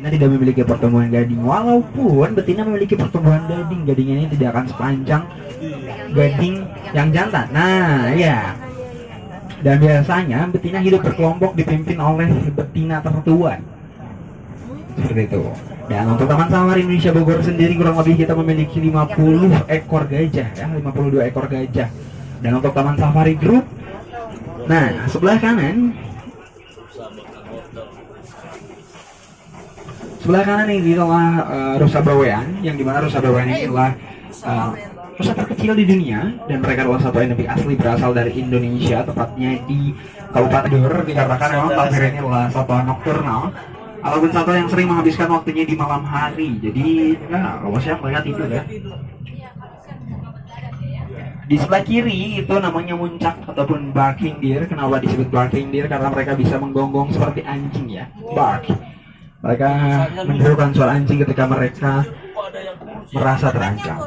betina tidak memiliki pertumbuhan gading. Walaupun betina memiliki pertumbuhan gading, gadingnya ini tidak akan sepanjang gading yang jantan. Nah, ya. Dan biasanya betina hidup berkelompok dipimpin oleh betina tertua. Seperti itu. Dan untuk Taman Safari Indonesia Bogor sendiri kurang lebih kita memiliki 50 ekor gajah ya, 52 ekor gajah. Dan untuk Taman Safari Group, nah sebelah kanan ini adalah rusa bawean, yang dimana rusa bawean ini adalah rusa terkecil di dunia, dan mereka adalah satu endemik asli berasal dari Indonesia, tepatnya di Kabupaten Bogor. Dikatakan memang tapir ini adalah satwa nokturnal ataupun satwa yang sering menghabiskan waktunya di malam hari. Jadi nah, kalau saya melihat itu ya. Di sebelah kiri itu namanya muncak ataupun barking deer. Kenapa disebut barking deer? Karena mereka bisa menggonggong seperti anjing ya, bark. Mereka menyerukan suara anjing ketika mereka merasa terancam.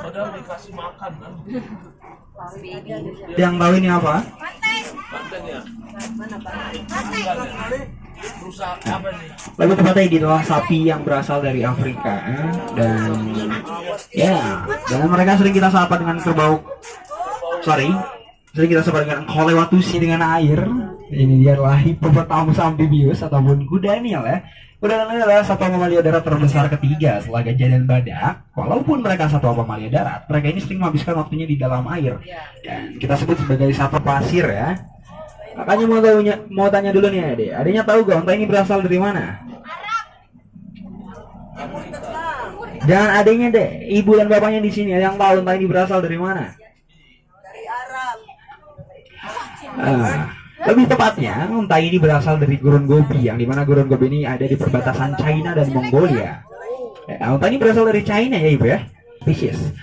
Yang tahu ini apa? Lebih tepatnya ini adalah sapi yang berasal dari Afrika dan mereka sering kita sapa dengan sering kita sapa dengan kolewatusi dengan air. Ini dia adalah hippopotamus amphibius ataupun kuda Nil ya. Kuda Nil adalah satwa mamalia darat terbesar ketiga setelah gajah dan badak. Walaupun mereka satwa mamalia darat, mereka ini sering menghabiskan waktunya di dalam air. Dan kita sebut sebagai satwa pasir ya. Makanya mau tanya dulu nih Ade. Adanya tahu gak unta ini berasal dari mana? Jangan adanya deh, ibu dan bapaknya di sini yang tahu unta ini berasal dari mana? Dari Arab. Lebih tepatnya, unta ini berasal dari gurun Gobi, yang dimana gurun Gobi ini ada di perbatasan China dan Mongolia. Unta ini berasal dari China ya ibu ya, spesies.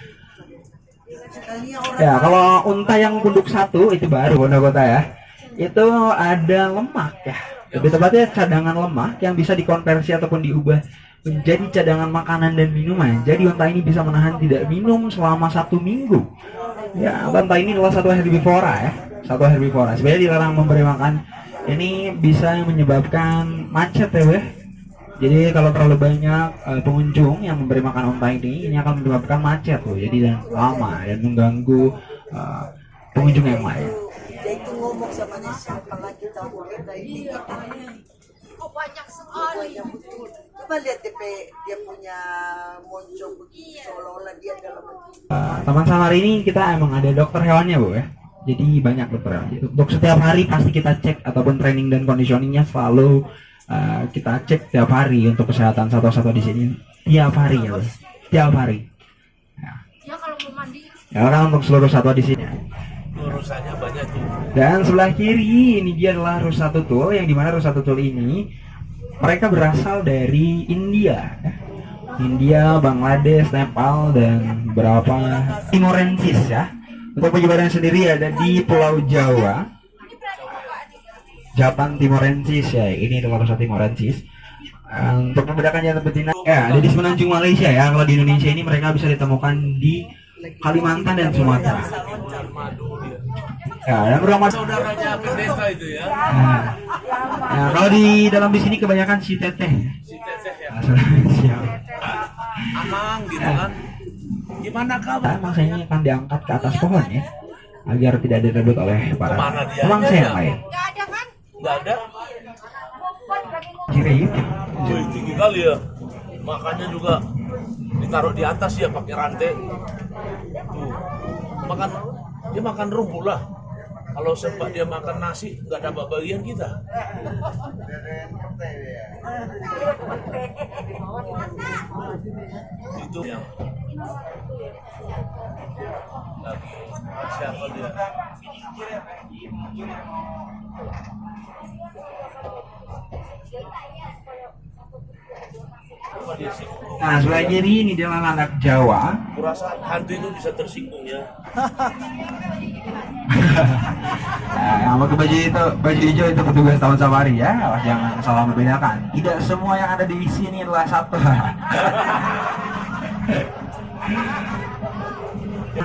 Ya, kalau unta yang punduk satu itu baru kota ya. Itu ada lemak ya. Lebih tepatnya cadangan lemak yang bisa dikonversi ataupun diubah menjadi cadangan makanan dan minuman. Jadi unta ini bisa menahan tidak minum selama 1 minggu. Ya, unta ini adalah satu herbivora ya. Satu herbivora. Sebenarnya dilarang memberi makan. Ini bisa menyebabkan macet ya, weh. Jadi kalau terlalu banyak pengunjung yang memberi makan unta ini akan menyebabkan macet loh. Jadi dan lama dan mengganggu pengunjung yang lain. Dia itu ngomong sama dia, siapa lagi tahu kita ini kok banyak sekali. Coba lihat dia punya moncong begitu, seolah-olah dia dalam Taman Safari ini kita emang ada dokter hewannya bu ya. Jadi banyak dokter hewan. Untuk setiap hari pasti kita cek ataupun training dan conditioningnya selalu kita cek tiap hari untuk kesehatan satwa-satwa di sini. Tiap hari ya bu, tiap hari. Ya kalau mau mandi. Ya kan untuk seluruh satwa di sini. Rusanya banyak tuh. Dan sebelah kiri ini dia adalah rusa tutul, yang dimana rusa tutul ini mereka berasal dari India, Bangladesh, Nepal, dan beberapa Timorensis ya. Untuk penyebaran sendiri ada di Pulau Jawa, Japan Timorensis ya. Ini adalah rusa Timorensis. Untuk membedakan jantan betina ya ada di semenanjung Malaysia ya. Kalau di Indonesia ini mereka bisa ditemukan di Kalimantan dan Sumatera. Ya, dan beberapa Saudaranya pendeta itu ya. Nah, kalau di dalam di sini kebanyakan si teteh. Si teteh ya. Siap. Amang gitu kan. Gimana kamu? Maksudnya akan diangkat ke atas pohon ya, agar tidak direbut oleh para Kemana dia? pemangsa yang lain. Enggak ada kan? Enggak ada. Kiri. Wih, tinggi kali ya. Makanya juga ditaruh di atas ya pakai rantai. Tuh. Dia makan rumput lah. Kalau sempat dia makan nasi, nggak dapat bagian kita. Itu yang lagi siapa dia? Nah, sebelah kiri ini adalah anak Jawa. Kurasa hantu itu bisa tersinggung ya. Nah, yang pakai baju hijau itu petugas Taman Safari ya. Jangan salah membedakan. Tidak semua yang ada di sini adalah satu.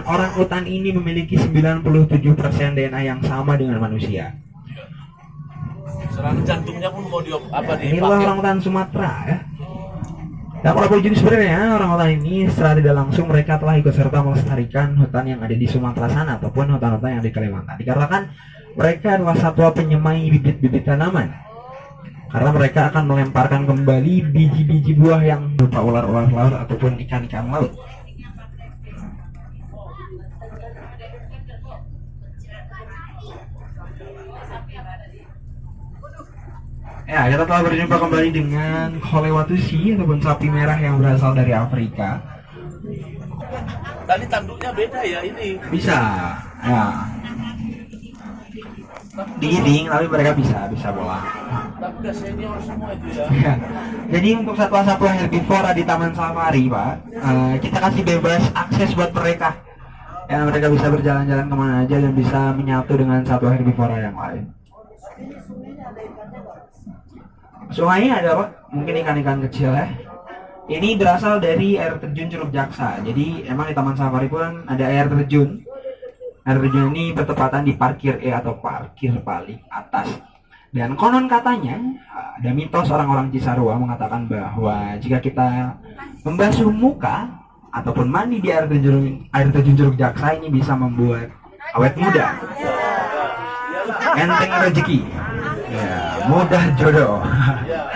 Orang utan ini memiliki 97% DNA yang sama dengan manusia. Serangan jantungnya pun mau Ini adalah orang utan Sumatera ya. Dan para pengunjung sebenarnya orang-orang ini secara tidak langsung mereka telah ikut serta melestarikan hutan yang ada di Sumatera sana ataupun hutan-hutan yang ada di Kalimantan. Dikarenakan mereka adalah satwa penyemai bibit-bibit tanaman. Karena mereka akan melemparkan kembali biji-biji buah yang berupa ular-ular laut ataupun ikan-ikan laut. Ya, kita telah berjumpa kembali dengan Kolewatusi ataupun sapi merah yang berasal dari Afrika. Tadi tanduknya beda ya ini. Bisa, ya. Digiting, tapi mereka bisa bola. Tapi udah senior semua itu ya. Ya. Jadi untuk satwa-satwa herbivora di Taman Safari, Pak, kita kasih bebas akses buat mereka. Ya, mereka bisa berjalan-jalan kemana aja dan bisa menyatu dengan satwa herbivora yang lain. Sungainya ada apa? Mungkin ikan-ikan kecil ya. Ini berasal dari air terjun Curug Jaksa. Jadi emang di Taman Safari pun ada air terjun. Air terjun ini bertepatan di parkir E atau parkir paling atas. Dan konon katanya ada mitos orang-orang Cisarua mengatakan bahwa jika kita membasuh muka ataupun mandi di air terjun Curug Jaksa ini bisa membuat awet muda, enteng rezeki, ya, mudah jodoh. Ya,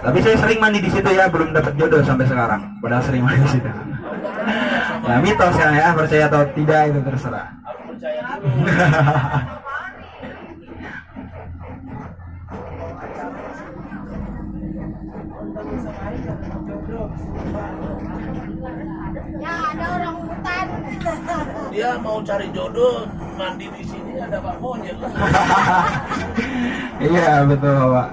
tapi saya sering mandi di situ ya, belum dapat jodoh sampai sekarang. Padahal sering mandi di situ. Ya mitos ya, percaya atau tidak itu terserah. Ya ada orang hutan. Dia mau cari jodoh, mandi di sini ada Pak Monyet. Iya betul Pak.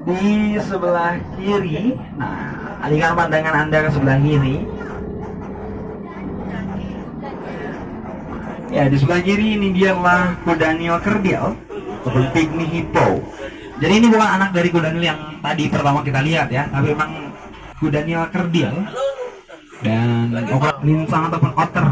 Di sebelah kiri, nah alihkan pandangan Anda ke sebelah kiri. Ya di sebelah kiri ini dialah kuda Nil Kerdil ataupun pygmy hippo. Jadi ini bukan anak dari kuda Nil yang tadi pertama kita lihat ya, tapi memang kuda Nil Kerdil dan linsang ataupun otter.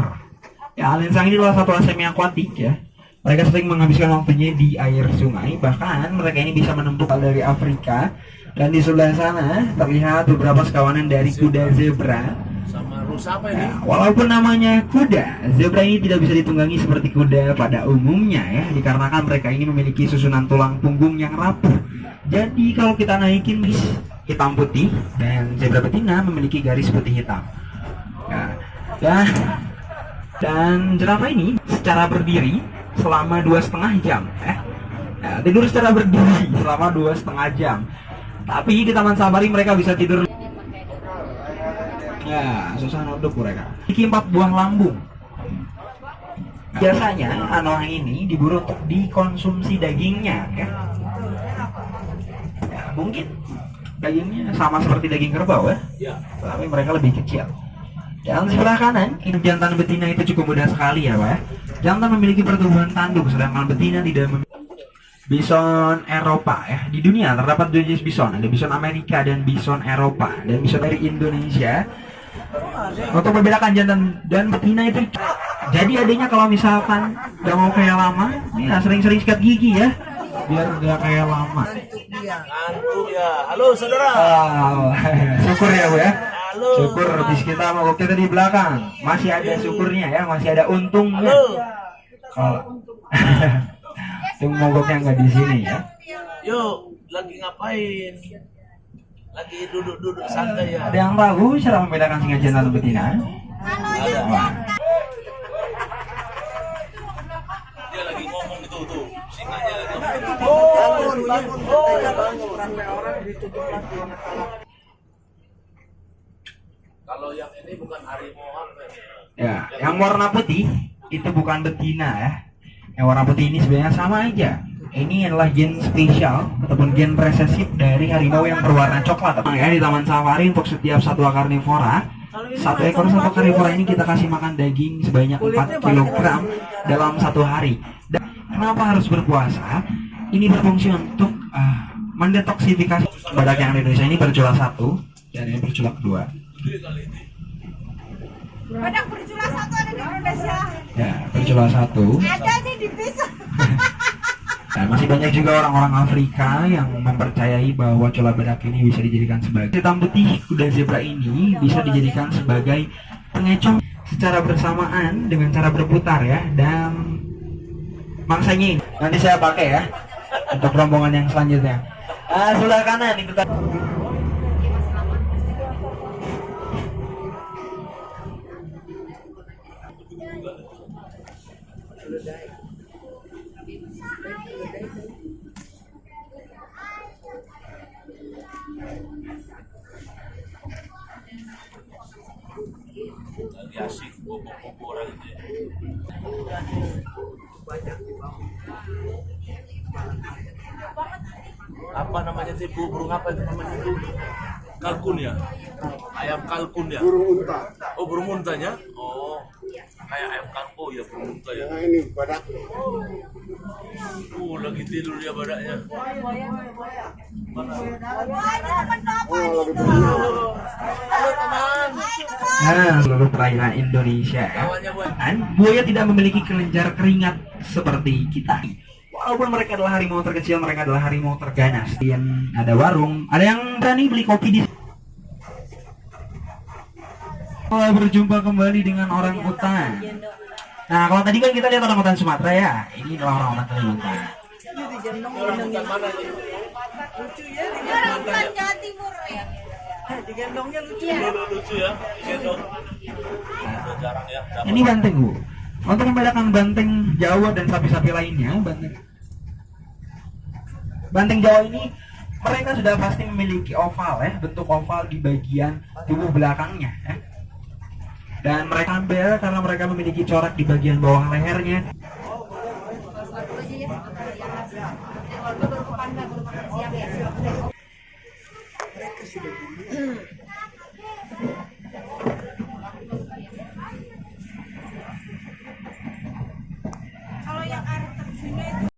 Ya linsang ini adalah satwa semi akuatik ya. Mereka sering menghabiskan waktunya di air sungai, bahkan mereka ini bisa menempuh dari Afrika. Dan di sebelah sana terlihat beberapa sekawanan dari kuda zebra. Sama rusa apa ini? Ya, walaupun namanya kuda, zebra ini tidak bisa ditunggangi seperti kuda pada umumnya ya, dikarenakan mereka ini memiliki susunan tulang punggung yang rapuh. Jadi kalau kita naikin hitam putih, dan zebra betina memiliki garis putih hitam. Ya, dan jerapah ini secara berdiri selama 2,5 jam ya, tidur secara berdiri selama 2,5 jam. Tapi di Taman Safari mereka bisa tidur ya, susah nunduk mereka. Memiliki 4 buah lambung. Biasanya anoa ini diburu untuk dikonsumsi dagingnya ya. Ya, mungkin dagingnya sama seperti daging kerbau ya, tapi mereka lebih kecil. Dan sebelah kanan, jantan betina itu cukup mudah sekali ya Pak ya. Jantan memiliki pertumbuhan tanduk, sedangkan betina tidak memiliki. Bison Eropa ya. Di dunia terdapat 2 jenis bison, ada bison Amerika dan bison Eropa. Dan bison dari Indonesia. Untuk membedakan jantan dan betina itu, jadi adanya kalau misalkan gak mau kayak lama, ya sering-sering sikat gigi ya, biar gak kayak lama. Ngantuk ya. Halo saudara. Syukur ya Bu ya. Halo. Syukur bis kita mau kita di belakang masih ada syukurnya ya, masih ada untungnya. Halo. Kalau mogoknya nggak di sini ya. Yuk, lagi ngapain? Lagi duduk-duduk santai ya. Ada yang tahu cara membedakan singa jantan dan betina? Ada. Dia lagi ngomong itu tuh, singanya lagi ngomong. Sampai orang ditutup lagi. Kalau yang ini bukan harimau apa Ya, yang warna putih itu bukan betina ya. Yang warna putih ini sebenarnya sama aja. Ini adalah gen spesial ataupun gen resesif dari harimau yang berwarna coklat. Ya, di Taman Safari untuk setiap satwa karnivora, satu ekor satwa karnivora ini kita kasih makan daging sebanyak 4 kg dalam 1 hari. Dan kenapa harus berpuasa? Ini berfungsi untuk mendetoksifikasi badak yang di Indonesia ini bercula 1 dan ini bercula 2. Badak bercula 1 ada di Indonesia. Ya, bercula 1. Ada nih di bisa. Dan masih banyak juga orang-orang Afrika yang mempercayai bahwa cola bedak ini bisa dijadikan sebagai hitam putih. Kuda zebra ini bisa dijadikan sebagai pengecong secara bersamaan dengan cara berputar ya. Dan mangsanya ini nanti saya pakai ya untuk rombongan yang selanjutnya. Sebelah kanan itu tadi. Lagi asik bobo-bobo orang itu ya. Apa namanya sih burung apa itu namanya itu? Kalkun ya? Ayam kalkun ya? Burung unta. Oh burung untanya? Oh kayak ayam kalkun ya burung unta ya. Nah ini badak. Lagi tidur dia badaknya. Mana? Nah, seluruh perairan Indonesia ya. Dan buaya tidak memiliki kelenjar keringat seperti kita. Walaupun mereka adalah harimau terkecil, mereka adalah harimau terganas. Dan ada warung, ada yang berani beli kopi di. Berjumpa kembali dengan orang utan. Nah, kalau tadi kan kita lihat orang utan Sumatera ya. Ini adalah orang utan Kalimantan. Orang utan mana nih? Orang utan Jawa Timur ya. Digendongnya lucu. Lucu ya, digendong. Udah jarang ya. dapat. Ini banteng bu. Untuk membedakan banteng Jawa dan sapi-sapi lainnya, banteng Jawa ini mereka sudah pasti memiliki oval ya, bentuk oval di bagian tubuh belakangnya ya. Dan mereka ambil karena mereka memiliki corak di bagian bawah lehernya. Kalau yang air terjunnya itu